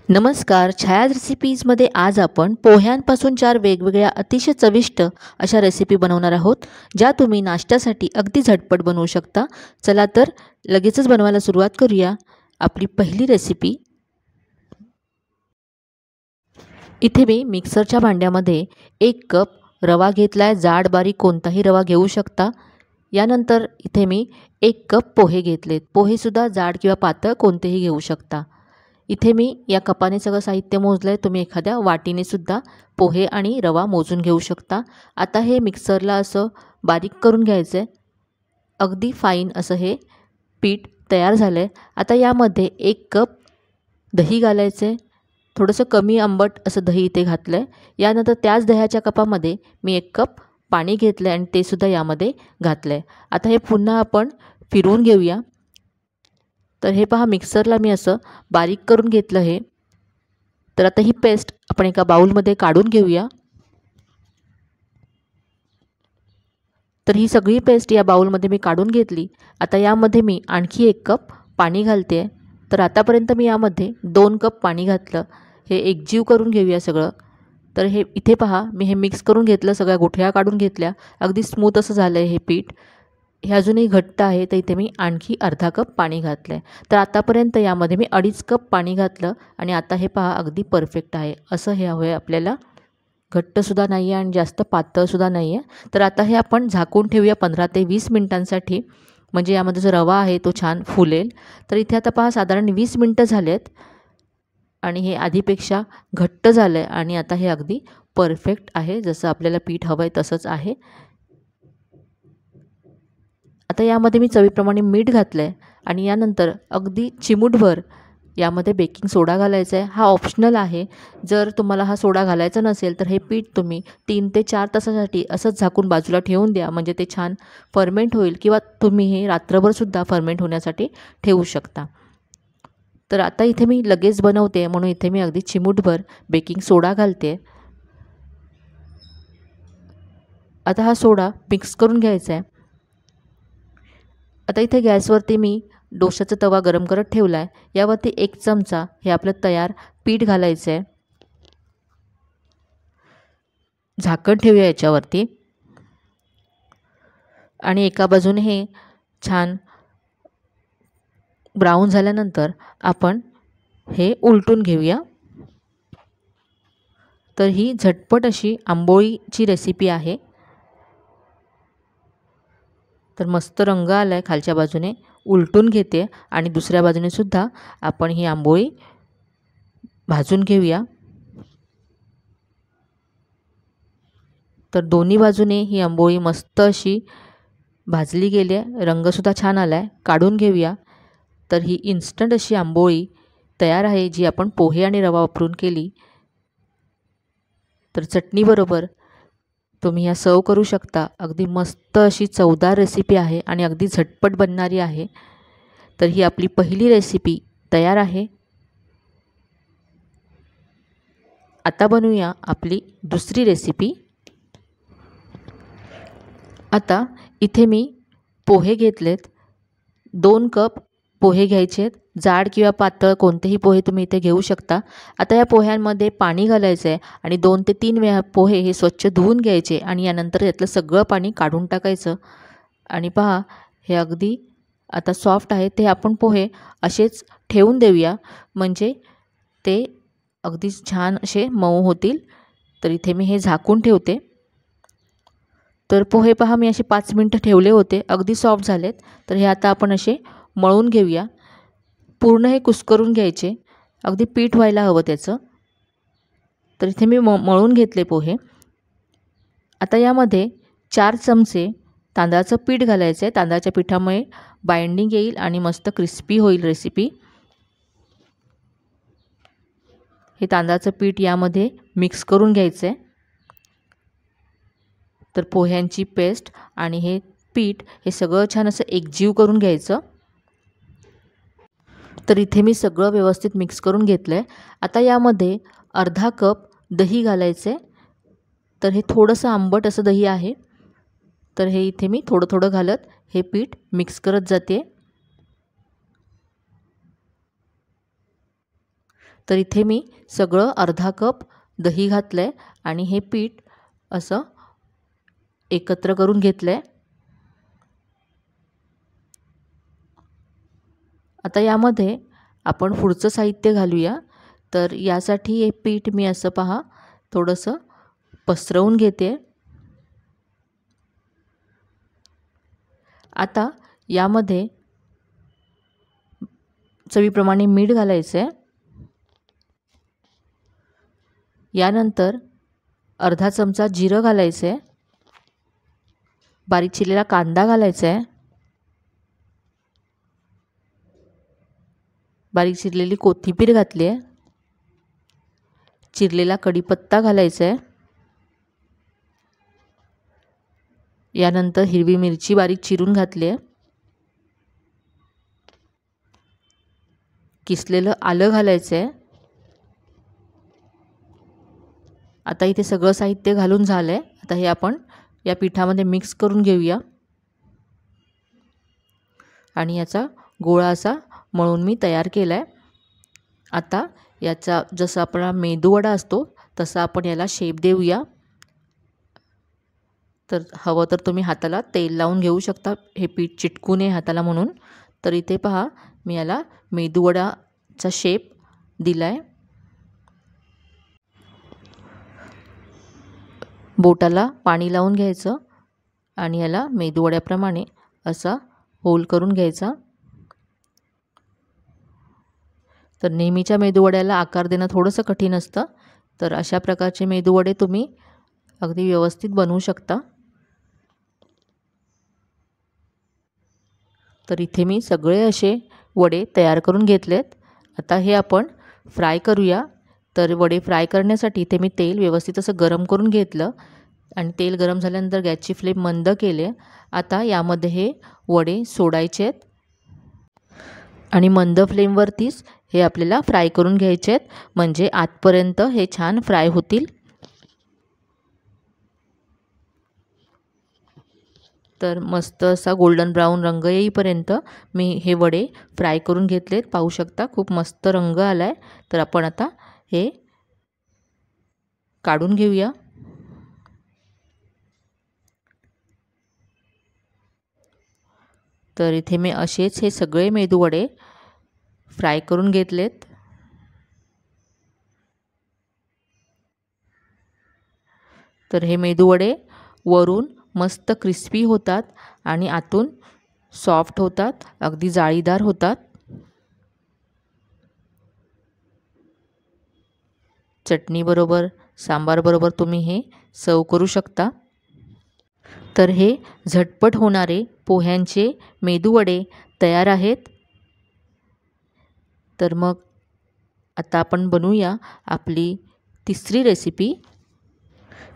नमस्कार. छायाज रेसिपीजमध्ये आज आपण पोह्यांपासून 4 वेगवेगळ्या अतिशय चविष्ट अशा रेसिपी बनवणार आहोत, ज्या तुम्ही नाश्त्यासाठी अगदी झटपट बनवू शकता. चला तर लगेचच बनवायला सुरुवात करूया. आपली पहिली रेसिपी. इथे मी मिक्सरच्या भांड्यामध्ये 1 कप रवा घेतला आहे. जाड बारीक कोणताही रवा घेऊ शकता. यानंतर इथे मी 1 कप पोहे घेतलेत. पोहेसुद्धा जाड किंवा पातळ कोणतेही घेऊ शकता. इथे मी या कपाने सगळं साहित्य मोजलं आहे. तुम्ही एखाद्या वाटीने सुद्धा पोहे आणि रवा मोजून घेऊ शकता. आता हे मिक्सरला असं बारीक करून घ्यायचं आहे. अगदी फाईन असं हे पीठ तयार झालं आहे. आता यामध्ये 1 कप दही घालायचं आहे. थोडंसं कमी आंबट असं दही इथे घातलं आहे. यानंतर त्याच दह्याच्या कपामध्ये मी 1 कप पाणी घेतलं आहे आणि ते सुद्धा यामध्ये घातलं आहे. आता हे पुन्हा आपण फिरवून घेऊया. तर हे पहा, मिक्सरला मी असं बारीक करून घेतलं हे. तर आता ही पेस्ट आपण एका बाउलमध्ये काढून घेऊया. तर ही सगळी पेस्ट या बाउलमध्ये मी काढून घेतली. आता यामध्ये मी आणखी 1 कप पाणी घालते आहे. तर आतापर्यंत मी यामध्ये 2 कप पाणी घातलं. हे एकजीव करून घेऊया सगळं. तर हे इथे पहा, मी हे मिक्स करून घेतलं, सगळ्या गुठळ्या काढून घेतल्या. अगदी स्मूथ असं झालं आहे हे पीठ. हे अजूनही घट्ट आहे, तर इथे मी आणखी अर्धा कप पाणी घातलं आहे. तर आतापर्यंत यामध्ये मी 2.5 कप पाणी घातलं आणि आता हे पहा अगदी परफेक्ट आहे. असं हे हवं आहे आपल्याला. घट्टसुद्धा नाही आहे आणि जास्त पातळसुद्धा नाही आहे. तर आता हे आपण झाकून ठेवूया 15 ते 20 मिनिटांसाठी, म्हणजे यामध्ये जो रवा आहे तो छान फुलेल. तर इथे आता पहा साधारण 20 मिनटं झाले आहेत आणि हे आधीपेक्षा घट्ट झालं आहे आणि आता हे अगदी परफेक्ट आहे. जसं आपल्याला पीठ हवं आहे तसंच आहे. आता यामध्ये मी चवीप्रमाणे मीठ घातलं आहे आणि यानंतर अगदी चिमूटभर यामध्ये बेकिंग सोडा घालायचा आहे. हा ऑप्शनल आहे. जर तुम्हाला हा सोडा घालायचा नसेल तर हे पीठ तुम्ही 3 ते 4 तासासाठी असंच झाकून बाजूला ठेवून द्या, म्हणजे ते छान फर्मेंट होईल, किंवा तुम्ही हे रात्रभरसुद्धा फर्मेंट होण्यासाठी ठेवू शकता. तर आता इथे मी लगेच बनवते म्हणून इथे मी अगदी चिमूटभर बेकिंग सोडा घालते. आता हा सोडा मिक्स करून घ्यायचा आहे. आता इथे गॅसवरती मी डोशाचा तवा गरम करत ठेवला आहे. यावरती 1 चमचा हे आपलं तयार पीठ घालायचं आहे. झाकण ठेवूया याच्यावरती आणि एका बाजूने हे छान ब्राऊन झाल्यानंतर आपण हे उलटून घेऊया. तर ही झटपट अशी आंबोळीची रेसिपी आहे. तर मस्त रंग आला आहे खालच्या बाजूने. उलटून घेते आणि दुसऱ्या बाजूने सुद्धा आपण ही आंबोळी भाजून घेऊया. तर दोन्ही बाजूने ही आंबोळी मस्त अशी भाजली गेली आहे. रंगसुद्धा छान आला आहे. काढून घेऊया. तर ही इन्स्टंट अशी आंबोळी तयार आहे, जी आपण पोहे आणि रवा वापरून केली. तर चटणीबरोबर तुम्ही ह्या सर्व करू शकता. अगदी मस्त अशी चवदार रेसिपी आहे आणि अगदी झटपट बनणारी आहे. तर ही आपली पहिली रेसिपी तयार आहे. आता बनवूया आपली दुसरी रेसिपी. आता इथे मी पोहे घेतलेत. 2 कप पोहे घ्यायचे आहेत. जाड किंवा पातळ कोणतेही पोहे तुम्ही इथे घेऊ शकता. आता या पोह्यांमध्ये पाणी घालायचं आहे आणि 2 ते 3 वेळा पोहे हे स्वच्छ धुवून घ्यायचे आणि यानंतर यातलं सगळं पाणी काढून टाकायचं. आणि पहा, हे अगदी आता सॉफ्ट आहे. ते आपण पोहे असेच ठेवून देऊया, म्हणजे ते अगदी छान असे मऊ होतील. तर इथे मी हे झाकून ठेवते. तर पोहे पहा, मी असे 5 मिनटं ठेवले होते. अगदी सॉफ्ट झालेत. तर हे आता आपण असे मळून घेऊया. पूर्ण हे कुस्करून घ्यायचे. अगदी पीठ व्हायला हवं त्याचं. तर इथे मी मळून घेतले पोहे. आता यामध्ये 4 चमचे तांदळाचं पीठ घालायचं आहे. तांदळाच्या पिठामुळे बाइंडिंग येईल आणि मस्त क्रिस्पी होईल रेसिपी. हे तांदळाचं पीठ यामध्ये मिक्स करून घ्यायचं आहे. तर पोह्यांची पेस्ट आणि हे पीठ हे सगळं छान असं एकजीव करून घ्यायचं. तर इथे मी सगळं व्यवस्थित मिक्स करून घेतलं आहे. आता यामध्ये अर्धा कप दही घालायचं आहे. तर हे थोडंसं आंबट असं दही आहे. तर हे इथे मी थोडं थोडं घालत हे पीठ मिक्स करत जाते. तर इथे मी सगळं अर्धा कप दही घातलं आहे आणि हे पीठ असं एकत्र करून घेतलं आहे. आता यामध्ये आपण पुढचं साहित्य घालूया. तर यासाठी हे पीठ मी असं पहा थोडंसं पसरवून घेते. आता यामध्ये चवीप्रमाणे मीठ घालायचं आहे. यानंतर अर्धा चमचा जिरं घालायचं आहे. बारीक चिरलेला कांदा घालायचा आहे. बारीक चिरलेली कोथिंबीर घातली आहे. चिरलेला कढीपत्ता घालायचा आहे. यानंतर हिरवी मिरची बारीक चिरून घातली आहे. किसलेलं आलं घालायचं आहे. आता इथे सगळं साहित्य घालून झालं आहे. आता हे आपण या पिठामध्ये मिक्स करून घेऊया आणि याचा गोळा असा मळून मी तयार केला आहे. आता याचा जसा आपला मेदूवडा असतो तसा आपण याला शेप देऊया. तर हवं तर तुम्ही हाताला तेल लावून घेऊ शकता, हे पीठ चिटकू नये हाताला म्हणून. तर इथे पहा मी याला मेदूवडाचा शेप दिला आहे. बोटाला पाणी लावून घ्यायचं आणि याला मेदूवड्याप्रमाणे असा होल करून घ्यायचा. तर नेहमीच्या मेदूवड्याला आकार देणं थोडंसं कठीण असतं. तर अशा प्रकारचे मेदूवडे तुम्ही अगदी व्यवस्थित बनवू शकता. तर इथे मी सगळे असे वडे तयार करून घेतलेत. आता हे आपण फ्राय करूया. तर वडे फ्राय करण्यासाठी इथे मी तेल व्यवस्थित असं गरम करून घेतलं आणि तेल गरम झाल्यानंतर गॅसची फ्लेम मंद केले. आता यामध्ये हे वडे सोडायचे आहेत आणि मंद फ्लेमवरतीच हे आपल्याला फ्राय करून घ्यायचे आहेत, म्हणजे आतपर्यंत हे छान फ्राय होतील. तर मस्त असा गोल्डन ब्राऊन रंग येईपर्यंत मी हे वडे फ्राय करून घेतलेत. पाहू शकता खूप मस्त रंग आला आहे. तर आपण आता हे काढून घेऊया. तर इथे मी असेच हे सगळे मेदूवडे फ्राय करून घेतलेत. तर हे मेदूवडे वरून मस्त क्रिस्पी होतात आणि आतून सॉफ्ट होतात, अगदी जाळीदार होतात. चटणीबरोबर, सांबारबरोबर तुम्ही हे सर्व करू शकता. तर हे झटपट होणारे पोह्यांचे मेदूवडे तयार आहेत. तर मग आता आपण बनवूया आपली तिसरी रेसिपी.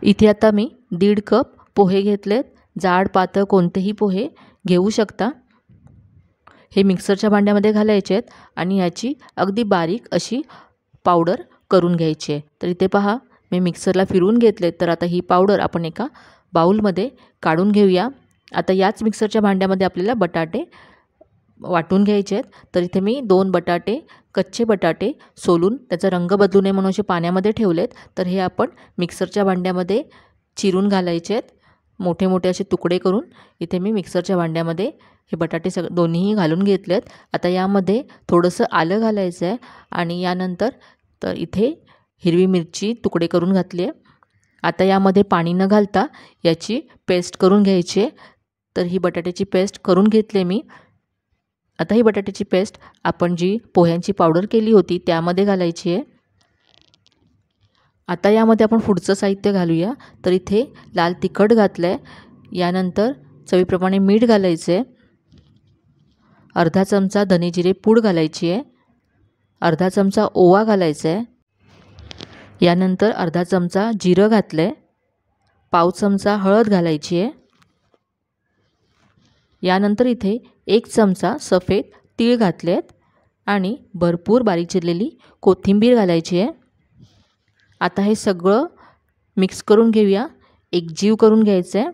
इथे आता मी 1.5 कप पोहे घेतलेत. जाड पातळ कोणतेही पोहे घेऊ शकता. हे मिक्सरच्या भांड्यामध्ये घालायचे आहेत आणि याची अगदी बारीक अशी पावडर करून घ्यायची आहे. तर इथे पहा मी मिक्सरला फिरवून घेतले. तर आता ही पावडर आपण एका बाउलमध्ये काढून घेऊया. आता याच मिक्सरच्या भांड्यामध्ये आपल्याला बटाटे वाटून घ्यायचे आहेत. तर इथे मी 2 बटाटे, कच्चे बटाटे सोलून त्याचा रंग बदलू नये म्हणून असे पाण्यामध्ये ठेवलेत. तर हे आपण मिक्सरच्या भांड्यामध्ये चिरून घालायचे आहेत. मोठे मोठे असे तुकडे करून इथे मी मिक्सरच्या भांड्यामध्ये हे बटाटे दोन्हीही घालून घेतलेत. आता यामध्ये थोडंसं आलं घालायचं आहे आणि यानंतर तर इथे हिरवी मिरची तुकडे करून घातली आहे. आता यामध्ये पाणी न घालता याची पेस्ट करून घ्यायची आहे. तर ही बटाट्याची पेस्ट करून घेतली मी. आता ही बटाट्याची पेस्ट आपण जी पोह्यांची पावडर केली होती त्यामध्ये घालायची आहे. आता यामध्ये आपण पुढचं साहित्य घालूया. तर इथे लाल तिखट घातलं आहे. यानंतर चवीप्रमाणे मीठ घालायचं आहे. अर्धा चमचा धने जिरे पूड घालायची आहे. अर्धा चमचा ओवा घालायचा आहे. यानंतर अर्धा चमचा जिरं घातलं आहे. पाव चमचा हळद घालायची आहे. यानंतर इथे 1 चमचा सफेद तीळ घातले आहेत आणि भरपूर बारीक चिरलेली कोथिंबीर घालायची आहे. आता हे सगळं मिक्स करून घेऊया, एकजीव करून घ्यायचं आहे.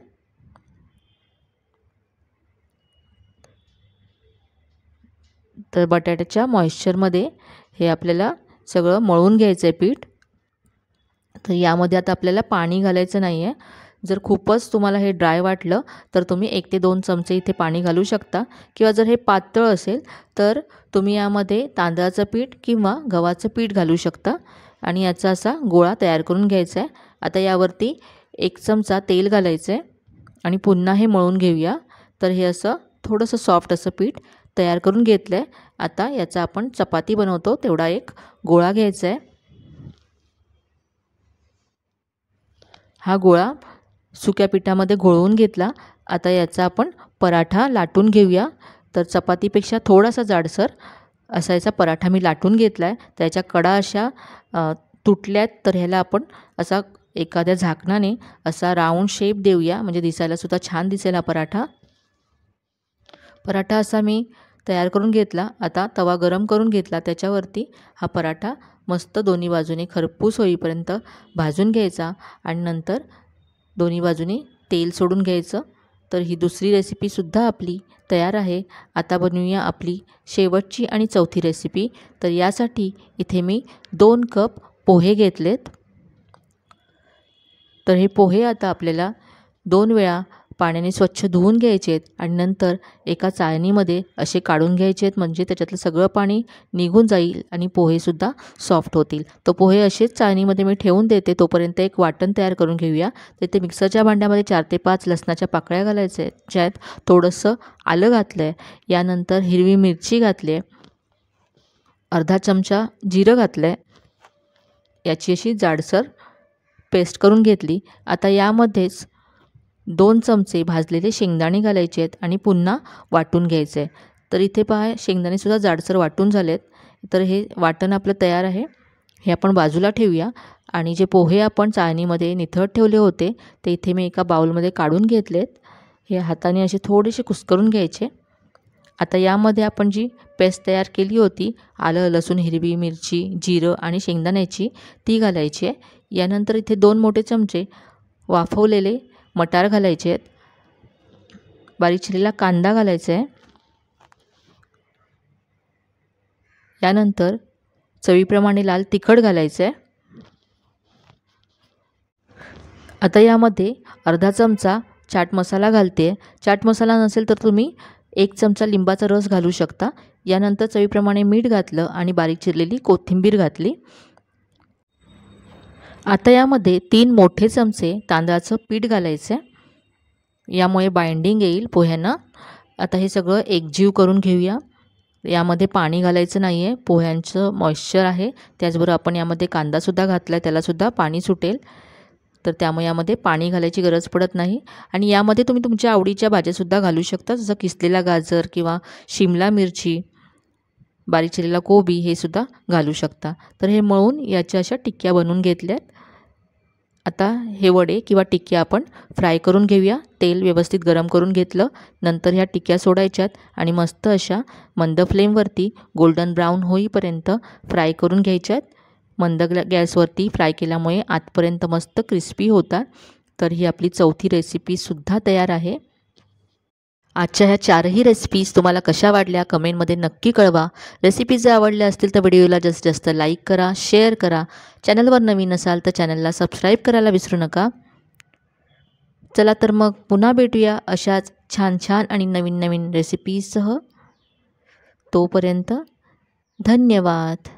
तर बटाट्याच्या मॉइश्चरमध्ये हे आपल्याला सगळं मळून घ्यायचं आहे पीठ। तर यामध्ये आता आपल्याला पाणी घालायचं नाही आहे। जर खूपच तुम्हाला हे ड्राय वाटलं तर तुम्ही 1 ते 2 चमचे इथे पाणी घालू शकता, किंवा जर हे पातळ असेल तर तुम्ही यामध्ये तांदळाचं पीठ किंवा गव्हाचं पीठ घालू शकता आणि याचा असा गोळा तयार करून घ्यायचा आहे। आता यावरती 1 चमचा तेल घालायचं आहे आणि पुन्हा हे मळून घेऊया। तर हे असं थोडंसं सॉफ्ट असं पीठ तयार करून घेतलं आहे। आता याचा आपण चपाती बनवतो तेवढा एक गोळा घ्यायचा आहे। हा गोळा सुक्या पिठामध्ये घोळवून घेतला। आता याचा आपण पराठा लाटून घेऊया। तर चपातीपेक्षा थोडासा जाडसर असा याचा पराठा मी लाटून घेतला आहे। त्याच्या कडा अशा तुटल्यात, तर ह्याला आपण असा एखाद्या झाकणाने असा राऊंड शेप देऊया, म्हणजे दिसायला सुद्धा छान दिसेल हा पराठा। पराठा असा मी तयार करून घेतला। आता तवा गरम करून घेतला, त्याच्यावरती हा पराठा मस्त दोन्ही बाजूने खरपूस होईपर्यंत भाजून घ्यायचा आणि नंतर दोन्ही बाजूने तेल सोडून घ्यायचं। तर ही दुसरी रेसिपीसुद्धा आपली तयार आहे। आता बनवूया आपली शेवटची आणि चौथी रेसिपी। तर यासाठी इथे मी 2 कप पोहे घेतलेत। तर हे पोहे आता आपल्याला 2 वेळा पाण्याने स्वच्छ धुवून घ्यायचे आहेत आणि नंतर एका चाळणीमध्ये असे काढून घ्यायचे आहेत, म्हणजे त्याच्यातलं सगळं पाणी निघून जाईल आणि पोहेसुद्धा सॉफ्ट होतील। तो पोहे असेच चाळणीमध्ये मी ठेवून देते, तोपर्यंत एक वाटण तयार करून घेऊया। तिथे मिक्सरच्या भांड्यामध्ये 4 ते 5 लसणाच्या पाकळ्या घालायच्या आहेत, थोडंसं आलं घातलं आहे, यानंतर हिरवी मिरची घातली आहे, अर्धा चमचा जिरं घातलं आहे, याची अशी जाडसर पेस्ट करून घेतली। आता यामध्येच 2 चमचे भाजलेले शेंगदाणे घालायचे आहेत आणि पुन्हा वाटून घ्यायचे आहे। तर इथे पहा शेंगदाणेसुद्धा जाडसर वाटून झालेत। तर हे वाटण आपलं तयार आहे, हे आपण बाजूला ठेवूया। आणि जे पोहे आपण चाळणीमध्ये निथळत ठेवले होते ते इथे मी एका बाउलमध्ये काढून घेतलेत। हे हाताने असे थोडेसे कुस्करून घ्यायचे। आता यामध्ये आपण जी पेस्ट तयार केली होती, आलं लसूण हिरवी मिरची जिरं आणि शेंगदाण्याची, ती घालायची आहे। यानंतर इथे 2 मोठे चमचे वाफवलेले मटार घालायचे आहेत, बारीक चिरलेला कांदा घालायचा आहे, यानंतर चवीप्रमाणे लाल तिखट घालायचं आहे। आता यामध्ये अर्धा चमचा चाट मसाला घालते। चाट मसाला नसेल तर तुम्ही 1 चमचा लिंबाचा रस घालू शकता। यानंतर चवीप्रमाणे मीठ घातलं आणि बारीक चिरलेली कोथिंबीर घातली। आता यामध्ये 3 मोठे चमचे तांदळाचं पीठ घालायचं आहे, यामुळे बाइंडिंग येईल पोह्यांना। आता हे सगळं एकजीव करून घेऊया। यामध्ये पाणी घालायचं नाही आहे, पोह्यांचं मॉइश्चर आहे, त्याचबरोबर आपण यामध्ये कांदासुद्धा घातला आहे, त्यालासुद्धा पाणी सुटेल, तर त्यामुळे यामध्ये पाणी घालायची गरज पडत नाही। आणि यामध्ये तुम्ही तुमच्या आवडीच्या भाज्यासुद्धा घालू शकता, जसं किसलेला गाजर किंवा शिमला मिरची, बारीक चिरलेला कोबी, हे सुद्धा घालू शकता। तर हे मळून याच्या अशा टिक्क्या बनवून घेतल्यात। आता हे वडे किंवा टिक्क्या आपण फ्राय करून घेऊया। तेल व्यवस्थित गरम करून घेतलं, नंतर ह्या टिक्क्या सोडायच्यात आणि मस्त अशा मंद फ्लेमवरती गोल्डन ब्राऊन होईपर्यंत फ्राय करून घ्यायच्यात। मंद गॅसवरती फ्राय केल्यामुळे आतपर्यंत मस्त क्रिस्पी होतात। तर ही आपली चौथी रेसिपीसुद्धा तयार आहे। आजच्या ह्या 4ही रेसिपीज तुम्हाला कशा वाटल्या कमेंटमध्ये नक्की कळवा। रेसिपी जर आवडल्या असतील तर व्हिडिओला जास्तीत जास्त लाईक करा, शेअर करा। चॅनलवर नवीन असाल तर चॅनलला सबस्क्राईब करायला विसरू नका। चला तर मग पुन्हा भेटूया अशाच छान छान आणि नवीन नवीन रेसिपीजसह। तोपर्यंत धन्यवाद।